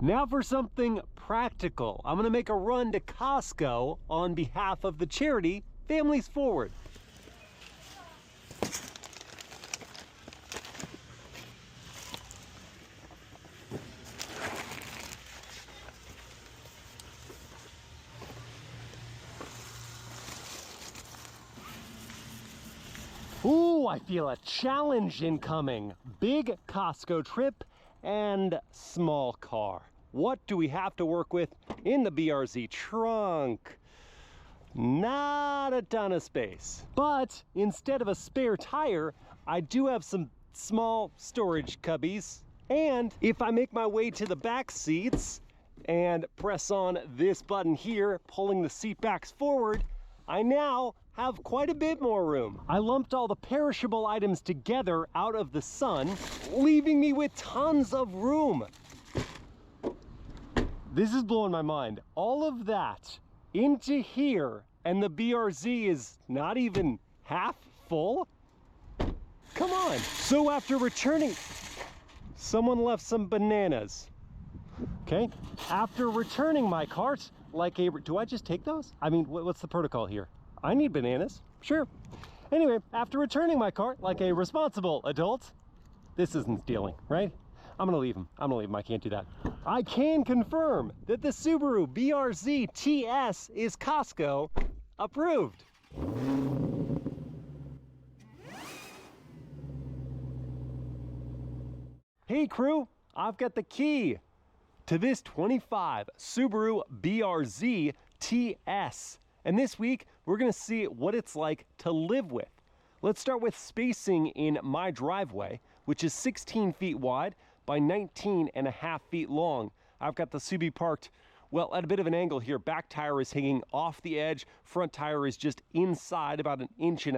Now for something practical. I'm gonna make a run to Costco on behalf of the charity Families Forward. Ooh, I feel a challenge incoming. Big Costco trip and small car. What do we have to work with in the BRZ trunk? Not a ton of space. But instead of a spare tire, I do have some small storage cubbies. And if I make my way to the back seats and press on this button here, pulling the seat backs forward, I now have quite a bit more room. I lumped all the perishable items together out of the sun, leaving me with tons of room. This is blowing my mind. All of that into here, and the BRZ is not even half full? Come on. So after returning, someone left some bananas. Okay, after returning my cart, like a, do I just take those? I mean, what's the protocol here? I need bananas, sure. Anyway, after returning my cart like a responsible adult, this isn't stealing, right? I'm gonna leave them, I can't do that. I can confirm that the Subaru BRZ TS is Costco approved. Hey crew, I've got the key to this 25 Subaru BRZ TS. And this week, we're gonna see what it's like to live with. Let's start with spacing in my driveway, which is 16 feet wide by 19.5 feet long. I've got the Subi parked, well, at a bit of an angle here. Back tire is hanging off the edge. Front tire is just inside about 1.5 inches.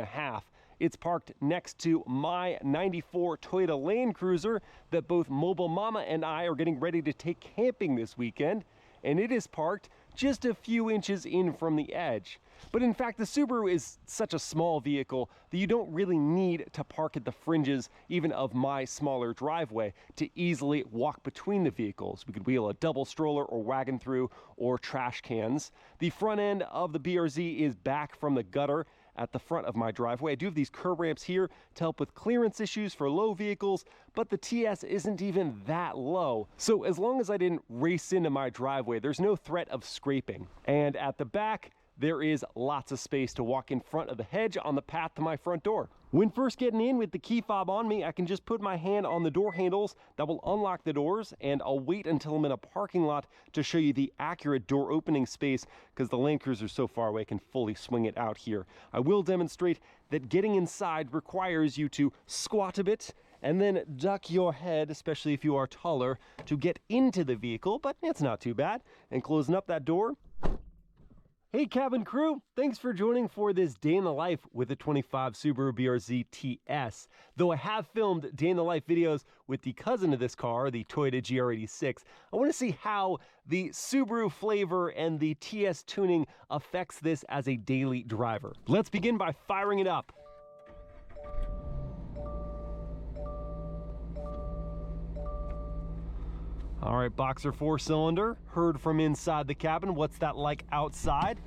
It's parked next to my 94 Toyota Land Cruiser that both Mobile Mama and I are getting ready to take camping this weekend. And it is parked just a few inches in from the edge. But in fact, the Subaru is such a small vehicle that you don't really need to park at the fringes even of my smaller driveway to easily walk between the vehicles. We could wheel a double stroller or wagon through, or trash cans. The front end of the BRZ is back from the gutter at the front of my driveway. I do have these curb ramps here to help with clearance issues for low vehicles, but the TS isn't even that low. So as long as I didn't race into my driveway, there's no threat of scraping. And at the back, there is lots of space to walk in front of the hedge on the path to my front door. When first getting in with the key fob on me, I can just put my hand on the door handles that will unlock the doors, and I'll wait until I'm in a parking lot to show you the accurate door opening space because the Land Cruiser is so far away I can fully swing it out here. I will demonstrate that getting inside requires you to squat a bit and then duck your head, especially if you are taller, to get into the vehicle, but it's not too bad. And closing up that door. Hey cabin crew, thanks for joining for this day in the life with the 25 Subaru BRZ TS. Though I have filmed day in the life videos with the cousin of this car, the Toyota GR86, I want to see how the Subaru flavor and the TS tuning affects this as a daily driver. Let's begin by firing it up. All right, Boxer 4-cylinder, heard from inside the cabin. What's that like outside?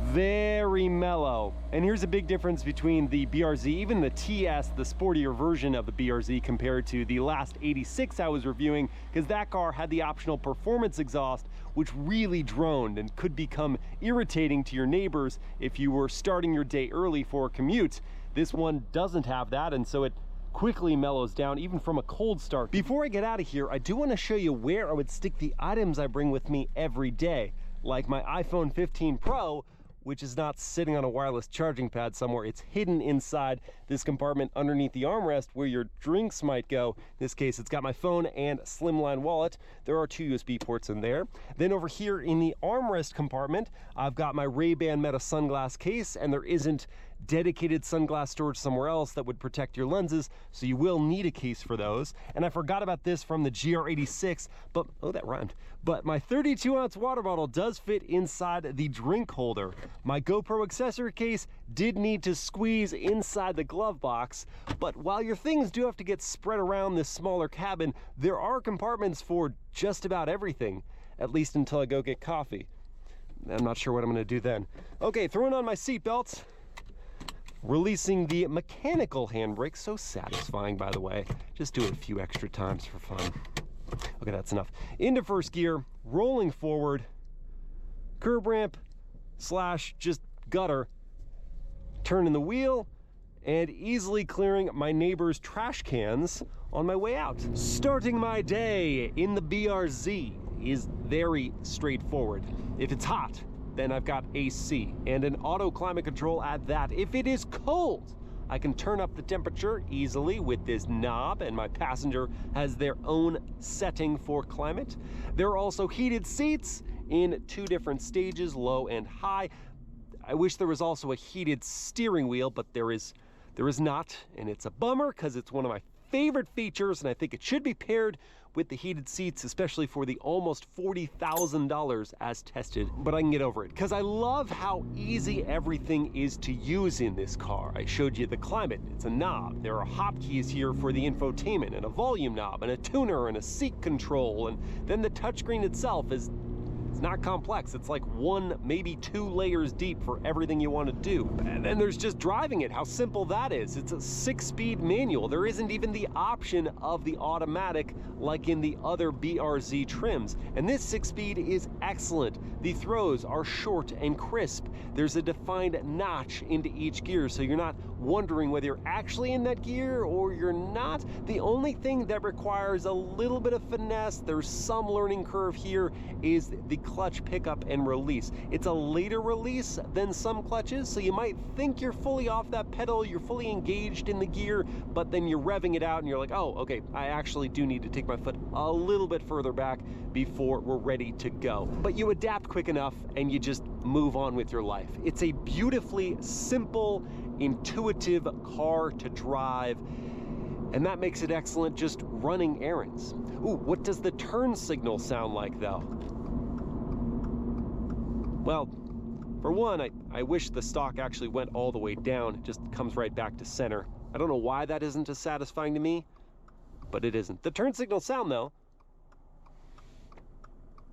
Very mellow. And here's a big difference between the BRZ, even the TS, the sportier version of the BRZ, compared to the last 86 I was reviewing, because that car had the optional performance exhaust, which really droned and could become irritating to your neighbors if you were starting your day early for a commute. This one doesn't have that, and so it quickly mellows down even from a cold start. Before I get out of here, I do want to show you where I would stick the items I bring with me every day, like my iPhone 15 Pro, which is not sitting on a wireless charging pad somewhere. It's hidden inside this compartment underneath the armrest where your drinks might go. In this case, it's got my phone and slimline wallet. There are 2 USB ports in there. Then over here in the armrest compartment, I've got my Ray-Ban Meta sunglass case, and there isn't dedicated sunglass storage somewhere else that would protect your lenses, so you will need a case for those. And I forgot about this from the GR86, but, oh, that rhymed. But my 32-ounce water bottle does fit inside the drink holder. My GoPro accessory case did need to squeeze inside the glove box, but while your things do have to get spread around this smaller cabin, there are compartments for just about everything, at least until I go get coffee. I'm not sure what I'm gonna do then. Okay, throwing on my seatbelt. Releasing the mechanical handbrake, so satisfying, by the way. Just do it a few extra times for fun. Okay, that's enough. Into first gear, rolling forward, curb ramp / just gutter, turning the wheel, and easily clearing my neighbor's trash cans on my way out. Starting my day in the BRZ is very straightforward. If it's hot, then I've got AC and an auto climate control at that. If it is cold, I can turn up the temperature easily with this knob, and my passenger has their own setting for climate. There are also heated seats in 2 different stages, low and high. I wish there was also a heated steering wheel, but there is not, and it's a bummer because it's one of my favorite features, and I think it should be paired with the heated seats, especially for the almost $40,000 as tested. But I can get over it because I love how easy everything is to use in this car. I showed you the climate, it's a knob. There are hotkeys here for the infotainment, and a volume knob, and a tuner, and a seat control, and then the touchscreen itself is not complex. It's like 1, maybe 2 layers deep for everything you want to do. And then there's just driving it, how simple that is. It's a 6-speed manual. There isn't even the option of the automatic like in the other BRZ trims. And this 6-speed is excellent. The throws are short and crisp. There's a defined notch into each gear, so you're not wondering whether you're actually in that gear or you're not. The only thing that requires a little bit of finesse, there's some learning curve here, is the clutch pickup and release. It's a later release than some clutches, so you might think you're fully off that pedal, you're fully engaged in the gear, but then you're revving it out and you're like, oh, okay, I actually do need to take my foot a little bit further back before we're ready to go. But you adapt quick enough and you just move on with your life. It's a beautifully simple, intuitive car to drive, and that makes it excellent just running errands. Ooh, what does the turn signal sound like though? Well, for one, I wish the stock actually went all the way down. It just comes right back to center. I don't know why that isn't as satisfying to me, but it isn't. The turn signal sound though,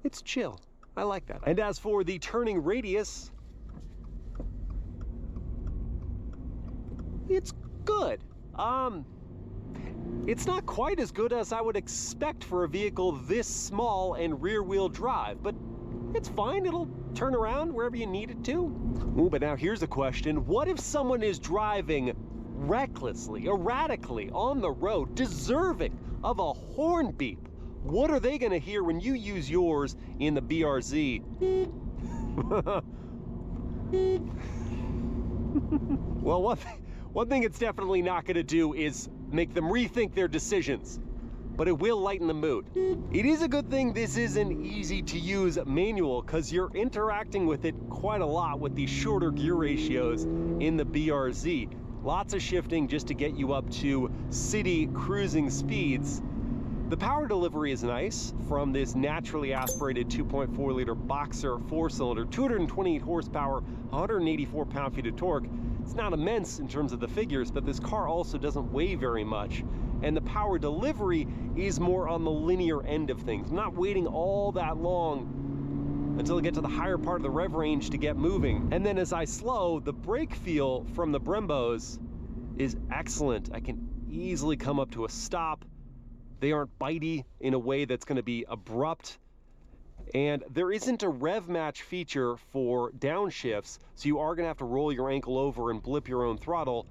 it's chill. I like that. And as for the turning radius, it's good. It's not quite as good as I would expect for a vehicle this small and rear-wheel drive, but it's fine. It'll turn around wherever you need it to. Ooh, but now here's a question. What if someone is driving recklessly, erratically on the road, deserving of a horn beep? What are they gonna hear when you use yours in the BRZ? Well, one thing it's definitely not gonna do is make them rethink their decisions, but it will lighten the mood. It is a good thing this is an easy to use manual, because you're interacting with it quite a lot with these shorter gear ratios in the BRZ. Lots of shifting just to get you up to city cruising speeds. The power delivery is nice from this naturally aspirated 2.4 liter Boxer 4-cylinder, 228 horsepower, 184 pound-feet of torque. It's not immense in terms of the figures, but this car also doesn't weigh very much. And the power delivery is more on the linear end of things. I'm not waiting all that long until I get to the higher part of the rev range to get moving. And then as I slow, the brake feel from the Brembos is excellent. I can easily come up to a stop. They aren't bitey in a way that's going to be abrupt. And there isn't a rev match feature for downshifts, so you are going to have to roll your ankle over and blip your own throttle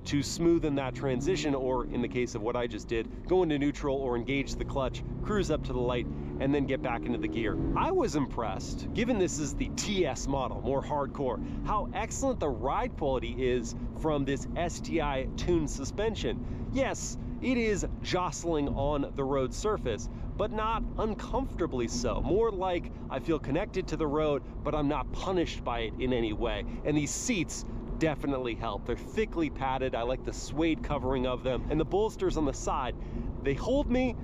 to smoothen that transition, or in the case of what I just did, go into neutral or engage the clutch, cruise up to the light, and then get back into the gear. I was impressed, given this is the TS model, more hardcore, how excellent the ride quality is from this STI tuned suspension. Yes, it is jostling on the road surface, but not uncomfortably so. More like I feel connected to the road, but I'm not punished by it in any way. And these seats definitely help. They're thickly padded. I like the suede covering of them. And the bolsters on the side, they hold me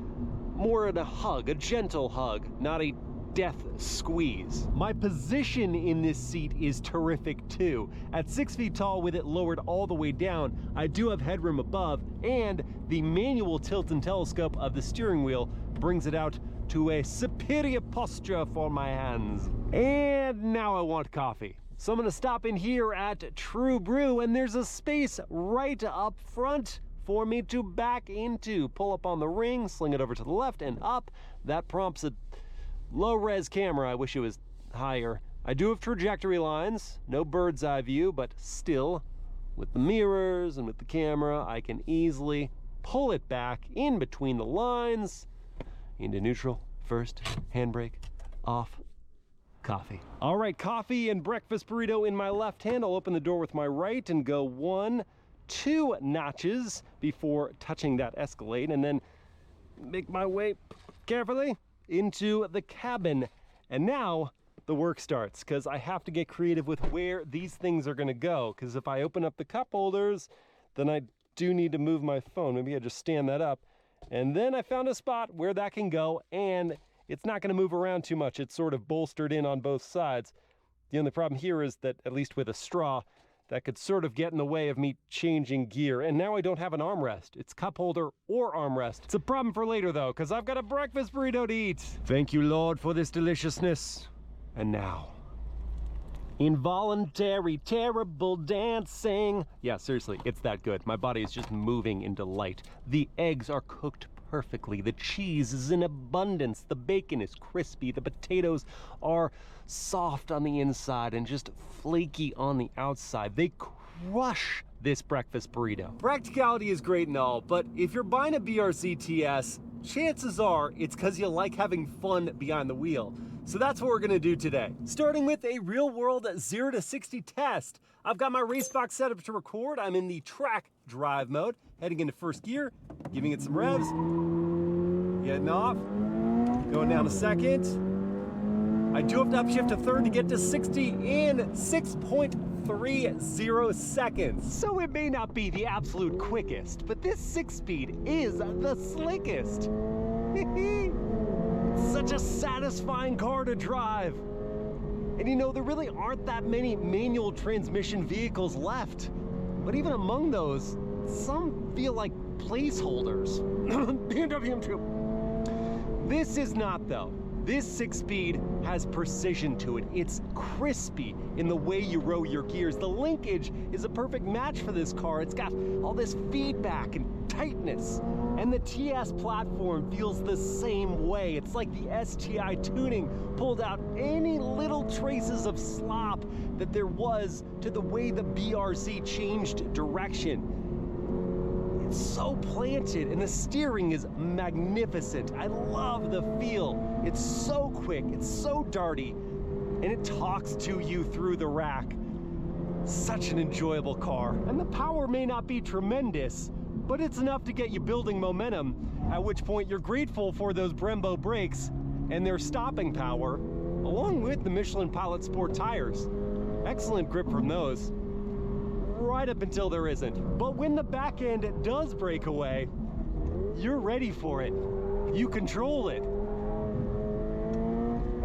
more in a hug, a gentle hug, not a death squeeze. My position in this seat is terrific too. At 6 feet tall with it lowered all the way down, I do have headroom above, and the manual tilt and telescope of the steering wheel brings it out to a superior posture for my hands. And now I want coffee. So I'm gonna stop in here at True Brew, and there's a space right up front for me to back into. Pull up on the ring, sling it over to the left and up. That prompts a low-res camera. I wish it was higher. I do have trajectory lines, no bird's eye view, but still, with the mirrors and with the camera, I can easily pull it back in between the lines, into neutral, first, handbrake, off, coffee. All right, coffee and breakfast burrito in my left hand. I'll open the door with my right and go 1, 2 notches before touching that Escalade, and then make my way carefully into the cabin. And now the work starts, because I have to get creative with where these things are going to go, because if I open up the cup holders, then I do need to move my phone. Maybe I just stand that up. And then I found a spot where that can go, and it's not going to move around too much. It's sort of bolstered in on both sides. The only problem here is that, at least with a straw, that could sort of get in the way of me changing gear. And now I don't have an armrest. It's cup holder or armrest. It's a problem for later though, because I've got a breakfast burrito to eat. Thank you, Lord, for this deliciousness. And now, involuntary, terrible dancing. Yeah, seriously, it's that good. My body is just moving in delight. The eggs are cooked perfectly. The cheese is in abundance. The bacon is crispy. The potatoes are soft on the inside and just flaky on the outside. They crush this breakfast burrito. Practicality is great and all, but if you're buying a BRZ TS, chances are it's because you like having fun behind the wheel. So that's what we're gonna do today. Starting with a real world 0 to 60 test. I've got my race box set up to record. I'm in the track drive mode, heading into first gear, giving it some revs, getting off, going down to second. I do have to upshift to third to get to 60 in 6.30 seconds. So it may not be the absolute quickest, but this 6-speed is the slickest. Such a satisfying car to drive. And you know, there really aren't that many manual transmission vehicles left. But even among those, some feel like placeholders. BMW M2. This is not though. This 6-speed has precision to it. It's crispy in the way you row your gears. The linkage is a perfect match for this car. It's got all this feedback and tightness. And the TS platform feels the same way. It's like the STI tuning pulled out any little traces of slop that there was to the way the BRZ changed direction. It's so planted, and the steering is magnificent. I love the feel. It's so quick, it's so darty, and it talks to you through the rack. Such an enjoyable car. And the power may not be tremendous, but it's enough to get you building momentum, at which point you're grateful for those Brembo brakes and their stopping power, along with the Michelin Pilot Sport tires. Excellent grip from those. Right up until there isn't. But when the back end does break away, you're ready for it. You control it.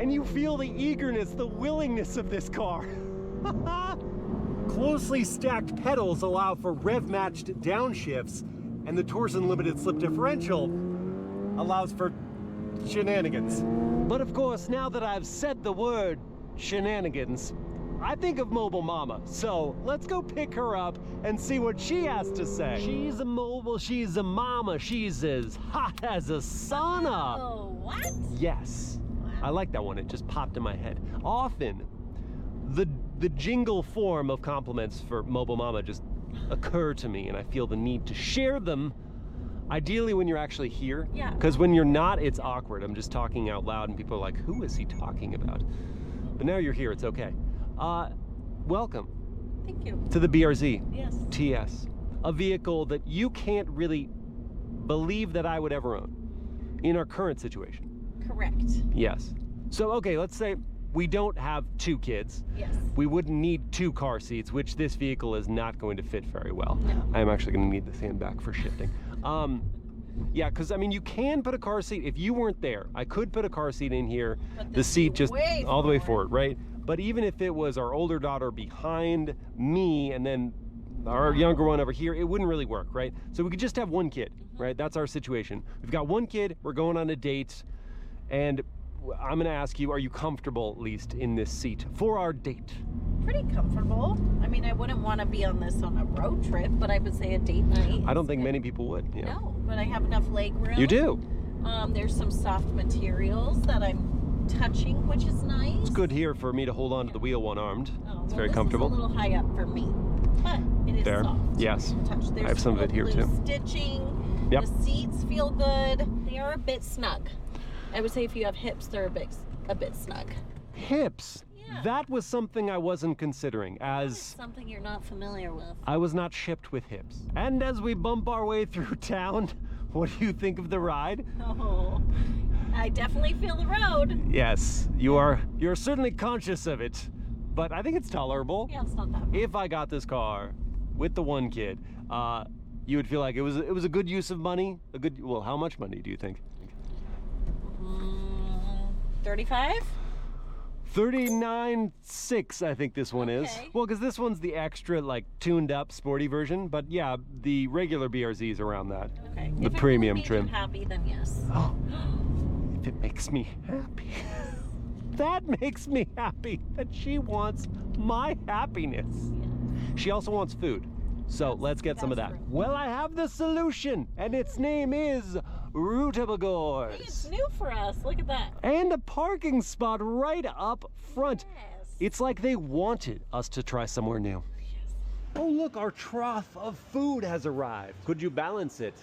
And you feel the eagerness, the willingness of this car. Closely stacked pedals allow for rev-matched downshifts, and the Torsen limited slip differential allows for shenanigans. But of course, now that I've said the word shenanigans, I think of Mobile Mama, so let's go pick her up and see what she has to say. She's a mobile, she's a mama, she's as hot as a sauna. Oh, what? Yes. Wow. I like that one, it just popped in my head. Often, the jingle form of compliments for Mobile Mama just occur to me, and I feel the need to share them, ideally when you're actually here. Yeah. Because when you're not, it's awkward. I'm just talking out loud and people are like, who is he talking about? But now you're here, it's okay. Welcome. Thank you. To the BRZ. Yes. TS. A vehicle that you can't really believe that I would ever own in our current situation. Correct. Yes. So, okay, let's say we don't have 2 kids. Yes. We wouldn't need 2 car seats, which this vehicle is not going to fit very well. No. I'm actually going to need this handbag for shifting. Yeah, because I mean, you can put a car seat. If you weren't there, I could put a car seat in here. The seat just all the way forward, right? But even if it was our older daughter behind me and then our younger one over here, it wouldn't really work, right? So we could just have 1 kid, right? That's our situation. We've got 1 kid, we're going on a date, and I'm gonna ask you, are you comfortable, at least, in this seat for our date? Pretty comfortable. I mean, I wouldn't want to be on this on a road trip, but I would say a date night. I don't think many people would. Yeah. No, but I have enough leg room. You do. There's some soft materials that I'm touching, which is nice. It's good here for me to hold on to the wheel one-armed. It's very this comfortable. Is a little high up for me, but it is Fair. soft. Yes. Touch. I have some of it here too. Stitching. Yep. The seats feel good. They are a bit snug. I would say if you have hips, they're a bit snug. Hips. Yeah. That was something I wasn't considering, as Something you're not familiar with. I was not shipped with hips. And as we bump our way through town, what do you think of the ride? Oh, I definitely feel the road. Yes, you're certainly conscious of it, but I think it's tolerable. Yeah, it's not that bad. If I got this car with the 1 kid, you would feel like it was a good use of money. Well, how much money do you think? 35? 39.6, I think this one is. Well, because this one's the extra, like, tuned up, sporty version. But yeah, the regular BRZ is around that. Okay. The if premium it trim. If happy, then yes. Oh, if it makes me happy. That makes me happy that she wants my happiness. Yeah. She also wants food. So let's get some of that. True. Well, I have the solution, and its name is Rootabagores. Hey, it's new for us. Look at that. And a parking spot right up front. Yes. It's like they wanted us to try somewhere new. Yes. Oh, look, our trough of food has arrived. Could you balance it?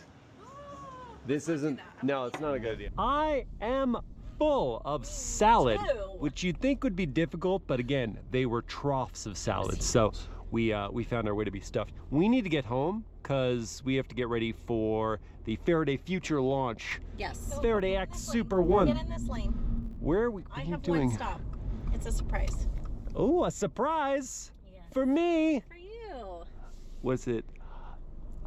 This isn't, no, it's not a good idea. I am full of salad, which you'd think would be difficult, but again, they were troughs of salad. So we found our way to be stuffed. We need to get home because we have to get ready for the Faraday Future launch. Yes. Faraday X Super 1. Get in this lane. Where are we I have doing? 1 stop. It's a surprise. Oh, a surprise Yes. for me. For you. Was it?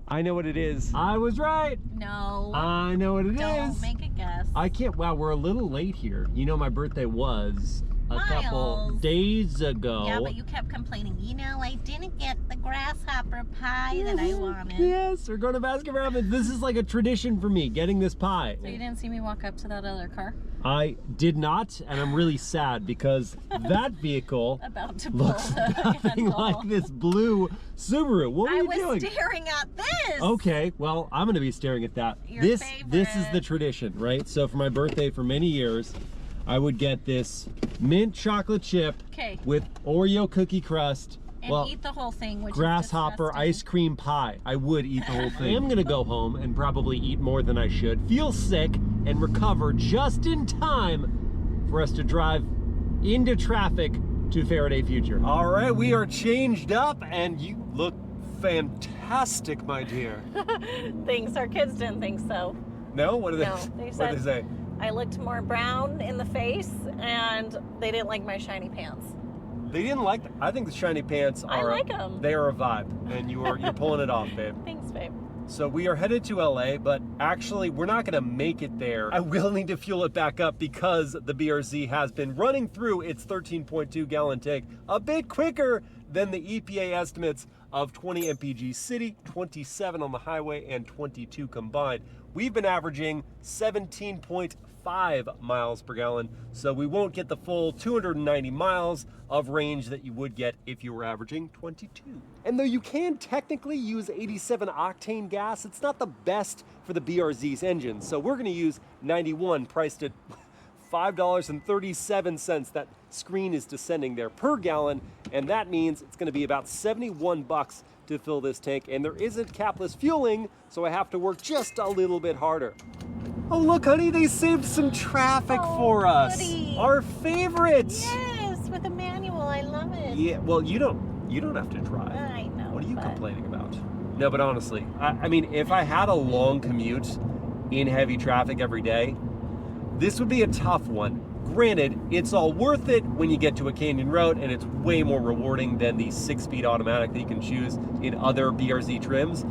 I know what it is. I was right. No. I know what it is. Don't make a guess. I can't. Wow, we're a little late here. You know, my birthday was a couple Miles. days ago. Yeah, but you kept complaining. You know, I didn't get the grasshopper pie that I wanted. Yes, we're going to Baskin Robbins. This is like a tradition for me, getting this pie. So you didn't see me walk up to that other car? I did not, and I'm really sad because that vehicle About to pull looks the nothing handle. like this blue Subaru. What were I you was doing? staring at this. Okay, well, I'm going to be staring at that. Your This is favorite. the tradition, right? So for my birthday for many years, I would get this mint chocolate chip Okay. with Oreo cookie crust. And eat the whole thing, which grasshopper is disgusting. ice cream pie. I would eat the whole thing. I am gonna go home and probably eat more than I should, feel sick, and recover just in time for us to drive into traffic to Faraday Future. All right, we are changed up, and you look fantastic, my dear. Thanks. Our kids didn't think so. No? What did No, they they what did they say? I looked more brown in the face, and they didn't like my shiny pants. They didn't like them. I think the shiny pants I are like 'em. They are a vibe, and you're pulling it off, babe. Thanks, babe. So we are headed to LA, but actually we're not gonna make it there. I will need to fuel it back up because the BRZ has been running through its 13.2 gallon tank a bit quicker than the EPA estimates of 20 mpg city, 27 on the highway, and 22 combined. We've been averaging 17.5 miles per gallon, so we won't get the full 290 miles of range that you would get if you were averaging 22. And though you can technically use 87 octane gas, it's not the best for the BRZ's engine, so we're gonna use 91, priced at $5.37. That screen is descending there per gallon, and that means it's gonna be about 71 bucks to fill this tank, and there isn't capless fueling, so I have to work just a little bit harder. Oh look, honey, they saved some traffic for us. goody. Our favorite. Yes, with a manual. I love it. Yeah, well, you don't have to drive. I know. What are you but complaining about? No, but honestly, I mean, if I had a long commute in heavy traffic every day, this would be a tough one. Granted, it's all worth it when you get to a canyon road, and it's way more rewarding than the 6-speed automatic that you can choose in other BRZ trims.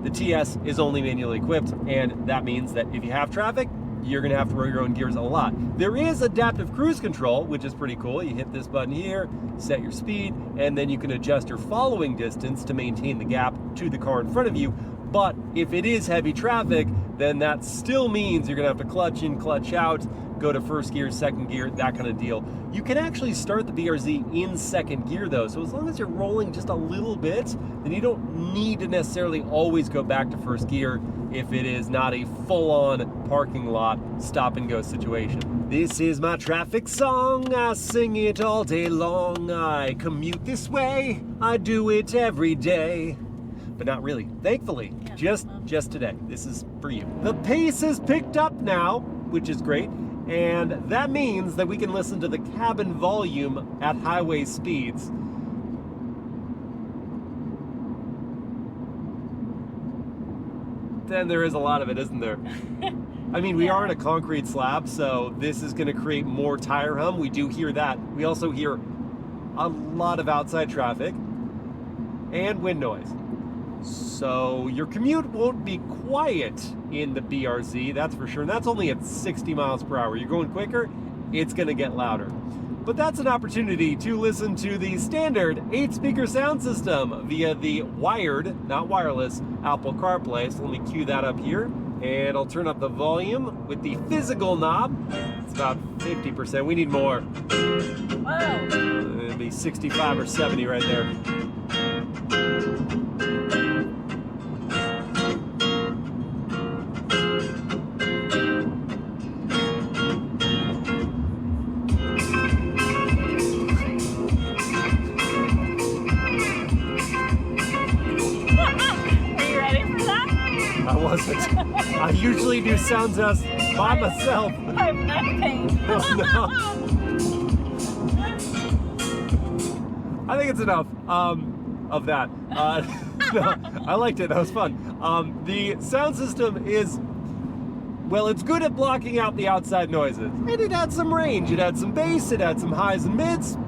The TS is only manually equipped, and that means that if you have traffic, you're gonna have to roll your own gears a lot. There is adaptive cruise control, which is pretty cool. You hit this button here, set your speed, and then you can adjust your following distance to maintain the gap to the car in front of you. But if it is heavy traffic, then that still means you're gonna have to clutch in, clutch out, go to first gear, second gear, that kind of deal. You can actually start the BRZ in second gear though, so as long as you're rolling just a little bit, then you don't need to necessarily always go back to first gear if it is not a full-on parking lot stop and go situation. This is my traffic song, I sing it all day long. I commute this way, I do it every day. But not really, thankfully, just today. This is for you. The pace is picked up now, which is great. And that means that we can listen to the cabin volume at highway speeds. Then there is a lot of it, isn't there? I mean, we are in a concrete slab, so this is gonna create more tire hum. We do hear that. We also hear a lot of outside traffic and wind noise. So your commute won't be quiet in the BRZ, that's for sure. And that's only at 60 miles per hour. You're going quicker, it's gonna get louder. But that's an opportunity to listen to the standard 8-speaker sound system via the wired, not wireless, Apple CarPlay. So let me cue that up here. And I'll turn up the volume with the physical knob. It's about 50%, we need more. Wow. It'll be 65 or 70 right there. I usually do sound tests by myself. I have neck pain. No. I think it's enough of that. No, I liked it, that was fun. The sound system is, well, it's good at blocking out the outside noises. And it had some range, it had some bass, it had some highs and mids.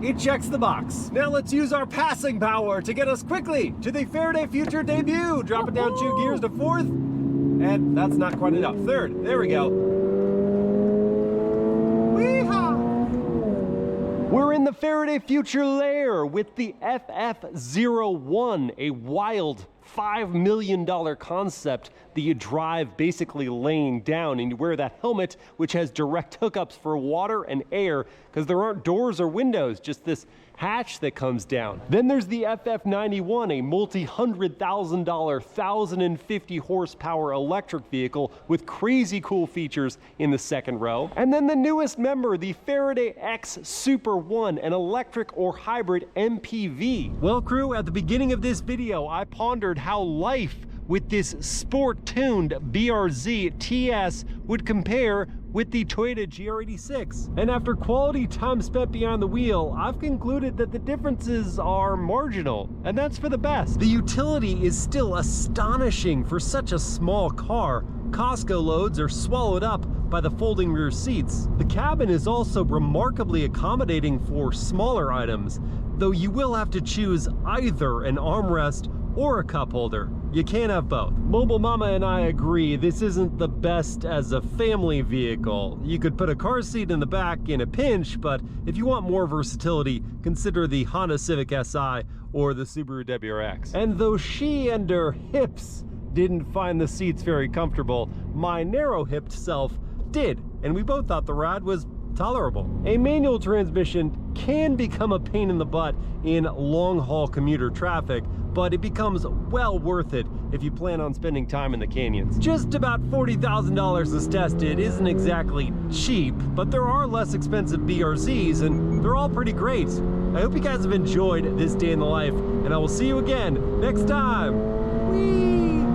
It checks the box. Now let's use our passing power to get us quickly to the Faraday Future debut. Drop it down 2 gears to 4th, and that's not quite enough. 3rd, there we go. Wee-haw! We're in the Faraday Future lair with the FF01, a wild $5 million concept that you drive basically laying down, and you wear that helmet which has direct hookups for water and air because there aren't doors or windows, just this hatch that comes down. Then there's the FF91, a multi-$100,000, 1,050 horsepower electric vehicle with crazy cool features in the second row. And then the newest member, the Faraday X Super 1, an electric or hybrid MPV. Well, crew, at the beginning of this video, I pondered how life with this sport-tuned BRZ TS would compare with the Toyota GR86. And after quality time spent behind the wheel, I've concluded that the differences are marginal, and that's for the best. The utility is still astonishing for such a small car. Costco loads are swallowed up by the folding rear seats. The cabin is also remarkably accommodating for smaller items, though you will have to choose either an armrest or a cup holder. You can't have both. Mobile Mama and I agree this isn't the best as a family vehicle. You could put a car seat in the back in a pinch, but if you want more versatility, consider the Honda Civic Si or the Subaru WRX. And though she and her hips didn't find the seats very comfortable, my narrow-hipped self did, and we both thought the ride was tolerable. A manual transmission can become a pain in the butt in long-haul commuter traffic, but it becomes well worth it if you plan on spending time in the canyons. Just about $40,000 is tested isn't exactly cheap, but there are less expensive BRZs and they're all pretty great. I hope you guys have enjoyed this day in the life, and I will see you again next time. Whee!